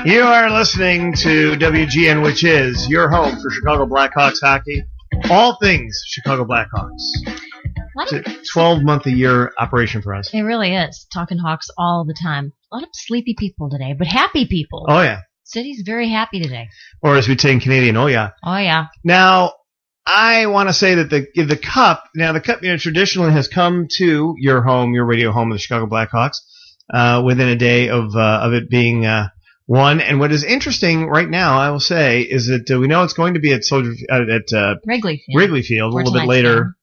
You are listening to WGN, which is your home for Chicago Blackhawks hockey. All things Chicago Blackhawks. It's a 12-month-a-year operation for us. It really is. Talking Hawks all the time. A lot of sleepy people today, but happy people. Oh, yeah. City's very happy today. Or as we say in Canadian, oh, yeah. Oh, yeah. Now, I want to say that the Cup, traditionally has come to your home, your radio home of the Chicago Blackhawks, within a day of it being won. And what is interesting right now, I will say, is that we know it's going to be at Wrigley Field a little bit later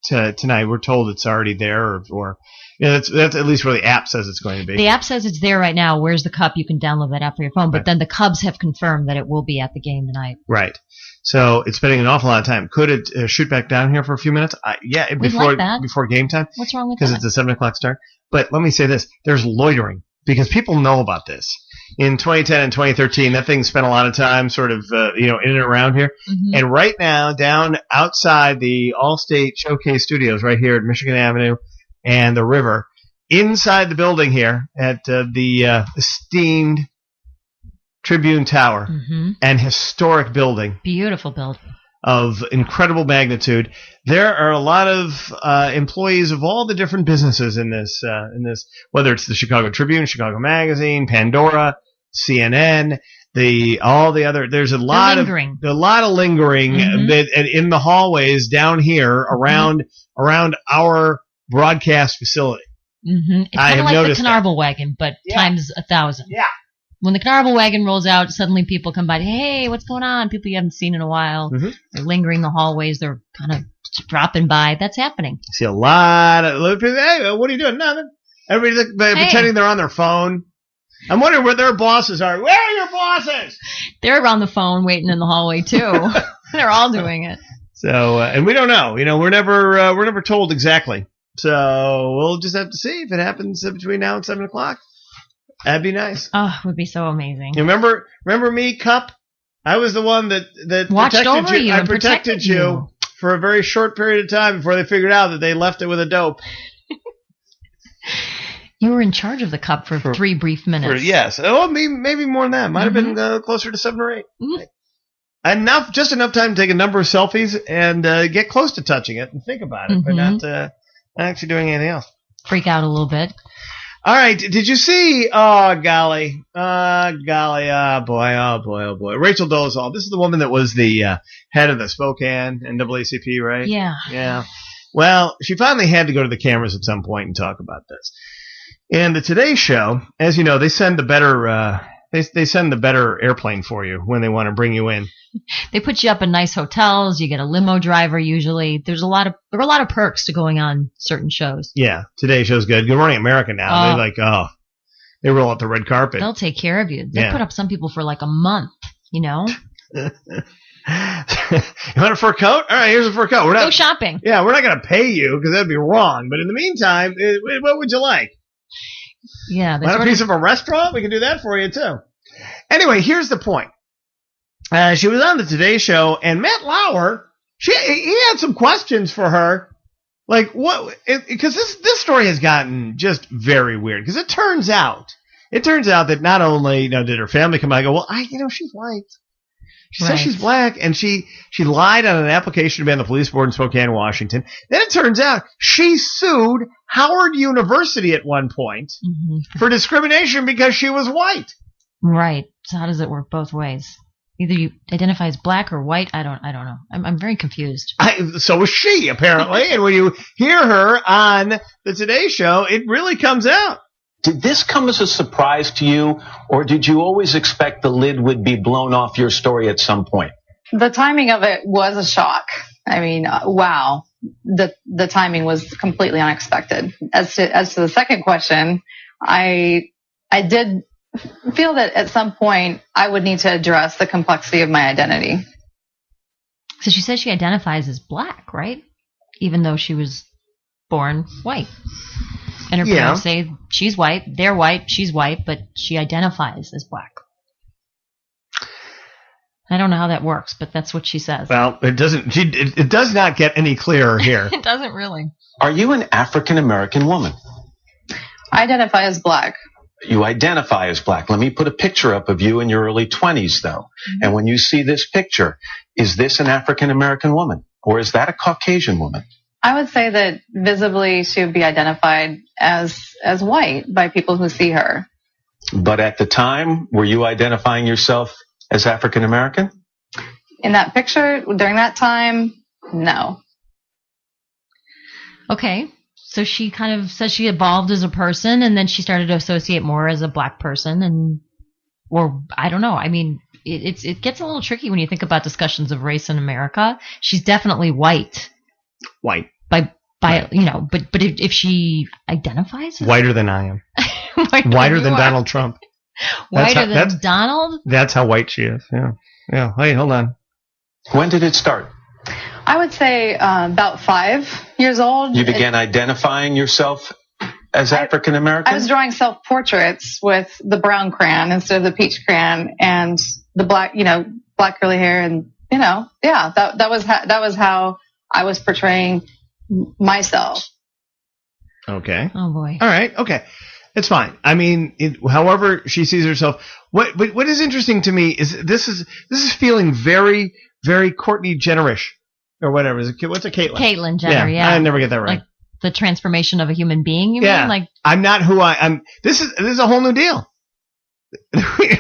tonight. We're told it's already there, or that's at least where the app says it's going to be. The app says it's there right now. Where's the Cup? You can download that app for your phone. But then the Cubs have confirmed that it will be at the game tonight. Right. So it's spending an awful lot of time. Could it shoot back down here for a few minutes? Yeah, before game time. What's wrong with that? Because it's a 7 o'clock start. But let me say this: there's loitering because people know about this. In 2010 and 2013, that thing spent a lot of time sort of, in and around here. Mm-hmm. And right now, down outside the Allstate Showcase Studios right here at Michigan Avenue and the river, inside the building here at the esteemed Tribune Tower, an historic building. Beautiful building. Of incredible magnitude. There are a lot of employees of all the different businesses in this, whether it's the Chicago Tribune, Chicago Magazine, Pandora, CNN, all the other. There's a lot of lingering in the hallways down here around our broadcast facility. Mm-hmm. It's kind of like the Knarble wagon, but times 1,000. Yeah. When the Knarble wagon rolls out, suddenly people come by. Hey, what's going on? People you haven't seen in a while. Mm-hmm. They're lingering the hallways. They're kind of dropping by. That's happening. I see a lot of people. Hey, what are you doing? Nothing. Everybody's pretending they're on their phone. I'm wondering where their bosses are. Where are your bosses? They're on the phone waiting in the hallway too. They're all doing it. So, and we don't know. We're never told exactly. So we'll just have to see if it happens between now and 7 o'clock. That'd be nice. Oh, it would be so amazing. You remember me, Cup? I was the one that watched over you. I protected you for a very short period of time before they figured out that they left it with a dope. You were in charge of the Cup for 3 brief minutes. Yes. Oh, maybe more than that. Might have been closer to 7 or 8. Mm-hmm. Just enough time to take a number of selfies and get close to touching it and think about it, but not actually doing anything else. Freak out a little bit. All right. Did you see? Oh, golly. Oh, boy. Rachel Dolezal. This is the woman that was the head of the Spokane NAACP, right? Yeah. Yeah. Well, she finally had to go to the cameras at some point and talk about this. And the Today Show, as you know, they send the better they send the better airplane for you when they want to bring you in. They put you up in nice hotels. You get a limo driver usually. There are a lot of perks to going on certain shows. Yeah, Today Show's good. Good Morning America now. They roll out the red carpet. They'll take care of you. They put up some people for like a month, You want a fur coat? All right, here's a fur coat. Go shopping. Yeah, we're not going to pay you because that'd be wrong. But in the meantime, what would you like? Yeah. Want a piece of a restaurant? We can do that for you, too. Anyway, here's the point. She was on the Today Show, and Matt Lauer, he had some questions for her. Like, what? Because this story has gotten just very weird. Because it turns out that not only did her family come out and go, well, she's white. She says she's black, and she lied on an application to be on the police board in Spokane, Washington. Then it turns out she sued Howard University at one point for discrimination because she was white. Right. So how does it work both ways? Either you identify as black or white. I don't know. I'm very confused. So was she, apparently. And when you hear her on the Today Show, it really comes out. Did this come as a surprise to you, or did you always expect the lid would be blown off your story at some point? The timing of it was a shock. I mean, wow. The timing was completely unexpected. As to the second question, I did feel that at some point I would need to address the complexity of my identity. So she says she identifies as black, right? Even though she was born white. And her parents say she's white, they're white, she's white, but she identifies as black. I don't know how that works, but that's what she says. Well, it doesn't. It does not get any clearer here. It doesn't really. Are you an African American woman? I identify as black. You identify as black. Let me put a picture up of you in your early 20s, though. Mm-hmm. And when you see this picture, is this an African-American woman or is that a Caucasian woman? I would say that visibly she would be identified as white by people who see her. But at the time, were you identifying yourself as African-American? In that picture, during that time, no. Okay. So she kind of says she evolved as a person and then she started to associate more as a black person or I don't know. I mean, it gets a little tricky when you think about discussions of race in America. She's definitely white. White. By right. But if she identifies as whiter than I am. Whiter than Donald Trump. Whiter than Donald? That's how white she is. Yeah. Yeah. Hey, hold on. When did it start? I would say about 5 years old. You began identifying yourself as African American? I was drawing self-portraits with the brown crayon instead of the peach crayon and the black curly hair. And, that was how I was portraying myself. Okay. Oh, boy. All right. Okay. It's fine. I mean, however she sees herself. What is interesting to me is this is feeling very, very Courtney Jenner-ish. Or whatever. What's a Caitlyn? Caitlyn Jenner, yeah. I never get that right. Like the transformation of a human being, you mean? Like I'm not who I am. This is a whole new deal.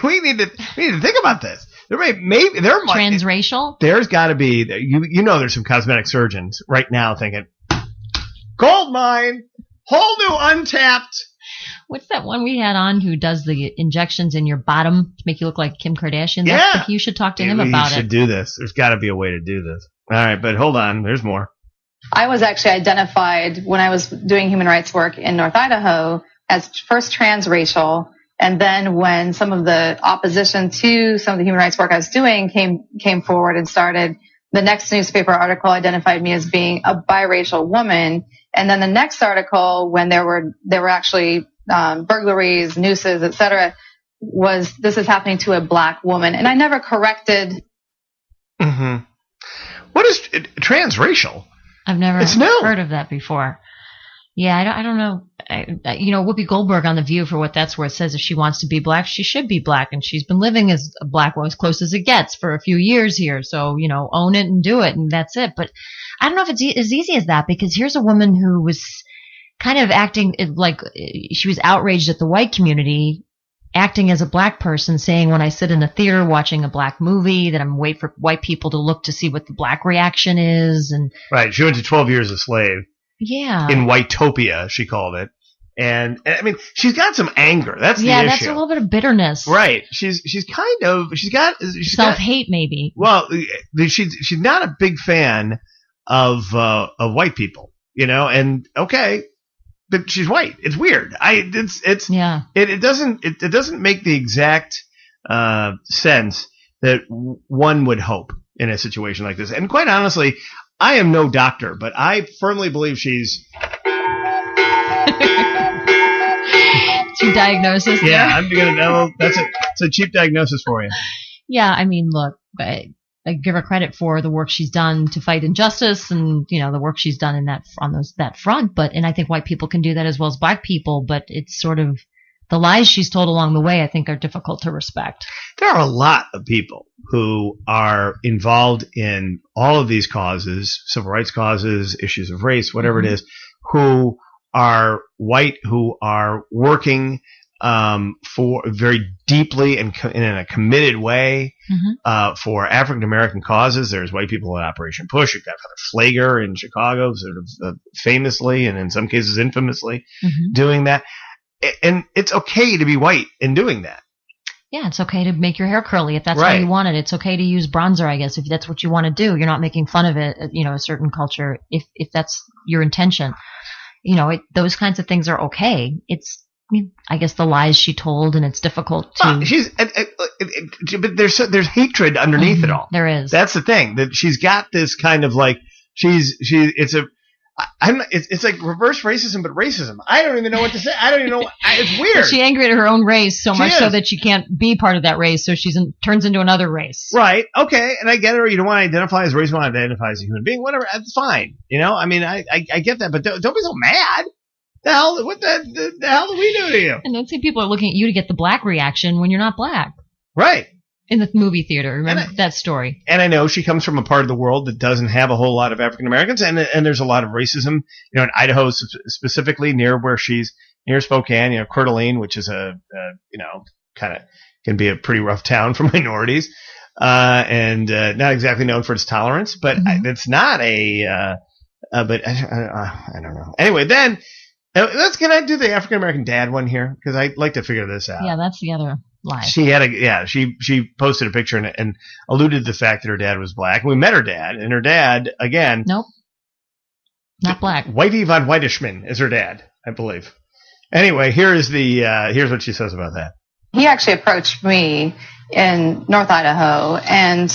we need to think about this. There transracial? There's got to be there's some cosmetic surgeons right now thinking gold mine, whole new untapped. What's that one we had on who does the injections in your bottom to make you look like Kim Kardashian? Yeah. You should talk to him about it. You should do this. There's got to be a way to do this. All right, but hold on. There's more. I was actually identified when I was doing human rights work in North Idaho as first transracial. And then when some of the opposition to some of the human rights work I was doing came forward and started, the next newspaper article identified me as being a biracial woman. And then the next article, when there were actually burglaries, nooses, etc., was this is happening to a black woman. And I never corrected. Mm-hmm. What is transracial? I've never heard of that before. Yeah, I don't know. Whoopi Goldberg on The View, for what that's worth, says if she wants to be black, she should be black. And she's been living as a black woman as close as it gets for a few years here. So, own it and do it. And that's it. But I don't know if it's as easy as that, because here's a woman who was kind of acting like she was outraged at the white community, acting as a black person, saying when I sit in a theater watching a black movie that I'm waiting for white people to look to see what the black reaction is. And right. She went to 12 Years a Slave. Yeah. In Whitopia, she called it. And I mean, she's got some anger. That's the issue. Yeah, that's a little bit of bitterness. Right. She's got self-hate maybe. Well, she's not a big fan of white people, and okay. But she's white. It's weird. It doesn't make the exact sense that one would hope in a situation like this. And quite honestly, I am no doctor, but I firmly believe she's. It's your diagnosis. Yeah, I'm gonna. It's a cheap diagnosis for you. Yeah, I mean, look, I give her credit for the work she's done to fight injustice, and the work she's done in that front. But I think white people can do that as well as black people. But it's sort of the lies she's told along the way, I think, are difficult to respect. There are a lot of people who are involved in all of these causes, civil rights causes, issues of race, whatever it is, who are white, who are working for very deeply and in a committed way for African American causes. There's white people in Operation Push. You've got Heather Pfleger in Chicago, sort of famously and in some cases infamously doing that. And it's okay to be white in doing that. Yeah, it's okay to make your hair curly if that's how you want it. It's okay to use bronzer, I guess, if that's what you want to do. You're not making fun of it, a certain culture, if that's your intention. Those kinds of things are okay. It's, I guess, the lies she told, and it's difficult to. But there's hatred underneath it all. There is. That's the thing, that she's got this kind of like it's like reverse racism, but racism. I don't even know what to say. I don't even know. It's weird. She's angry at her own race so much so that she can't be part of that race, so turns into another race. Right. Okay. And I get it. Or you don't want to identify as race, you want to identify as a human being. Whatever. That's fine. I mean, I get that, but don't be so mad. What the hell do we do to you? And then see, people are looking at you to get the black reaction when you're not black. Right. In the movie theater. Remember that story. And I know she comes from a part of the world that doesn't have a whole lot of African Americans, and there's a lot of racism, in Idaho specifically, near where she's, near Spokane, Coeur d'Alene, which is kind of can be a pretty rough town for minorities, and not exactly known for its tolerance, but it's not but I don't know. Anyway, then can I do the African American dad one here? Because I'd like to figure this out. Yeah, that's the other lie. She posted a picture and alluded to the fact that her dad was black. We met her dad, and her dad, again. Nope. Not black. Whitey von Whitishman is her dad, I believe. Anyway, here's what she says about that. He actually approached me in North Idaho, and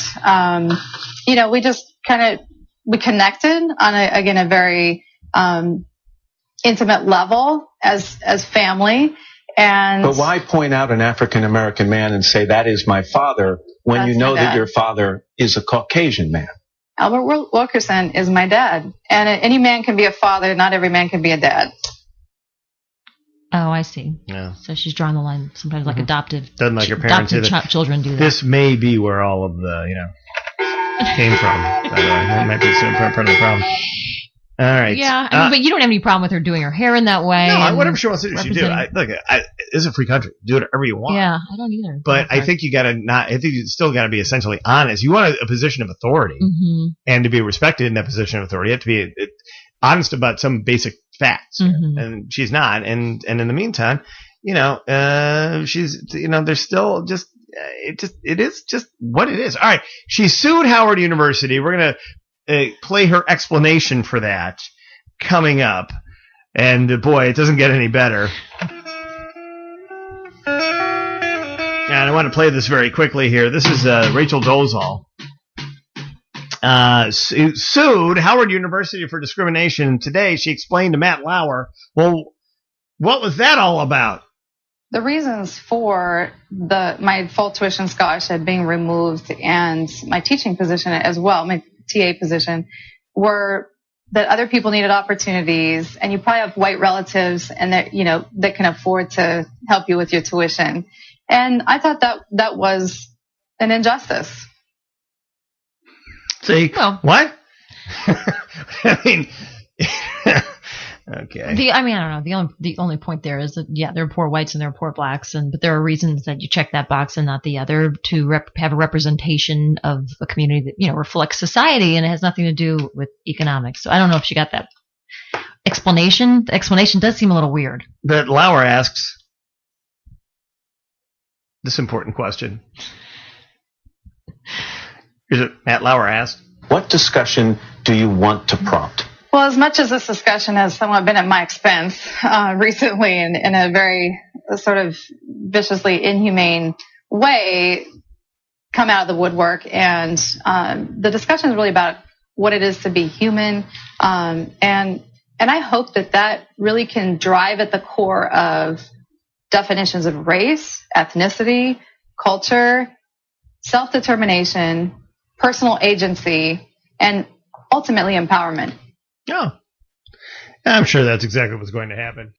we just we connected on a very intimate level as family. But why point out an African American man and say that is my father when you know that your father is a Caucasian man? Albert Wilkerson is my dad, and any man can be a father. Not every man can be a dad. Oh, I see. Yeah. So she's drawing the line sometimes like adoptive. Doesn't like her parents adoptive children do that. This may be where all of the, came from. That might be part of the problem. All right. Yeah, but you don't have any problem with her doing her hair in that way. No, whatever she wants to do, she do. This is a free country. Do whatever you want. Yeah, I don't either. But I think you still got to be essentially honest. You want a position of authority, and to be respected in that position of authority, you have to be honest about some basic facts. And she's not. And in the meantime, she's, there's still just, it is just what it is. All right. She sued Howard University. We're going to play her explanation for that coming up. And boy, it doesn't get any better. And I want to play this very quickly here. This is Rachel Dolezal. Sued Howard University for discrimination. Today, she explained to Matt Lauer, well, what was that all about? The reasons for my full tuition scholarship being removed and my teaching position as well, my TA position, were that other people needed opportunities, and you probably have white relatives and that can afford to help you with your tuition. And I thought that was an injustice. See, what? I mean, okay. I don't know. The only point there is that there are poor whites and there are poor blacks, but there are reasons that you check that box and not the other to have a representation of a community that reflects society, and it has nothing to do with economics. So I don't know if she got that explanation. The explanation does seem a little weird. But Lauer asks this important question. Here's what Matt Lauer asked. What discussion do you want to prompt? Well, as much as this discussion has somewhat been at my expense recently in a very sort of viciously inhumane way, come out of the woodwork, and the discussion is really about what it is to be human, and I hope that really can drive at the core of definitions of race, ethnicity, culture, self-determination, personal agency, and ultimately empowerment. Oh, I'm sure that's exactly what's going to happen.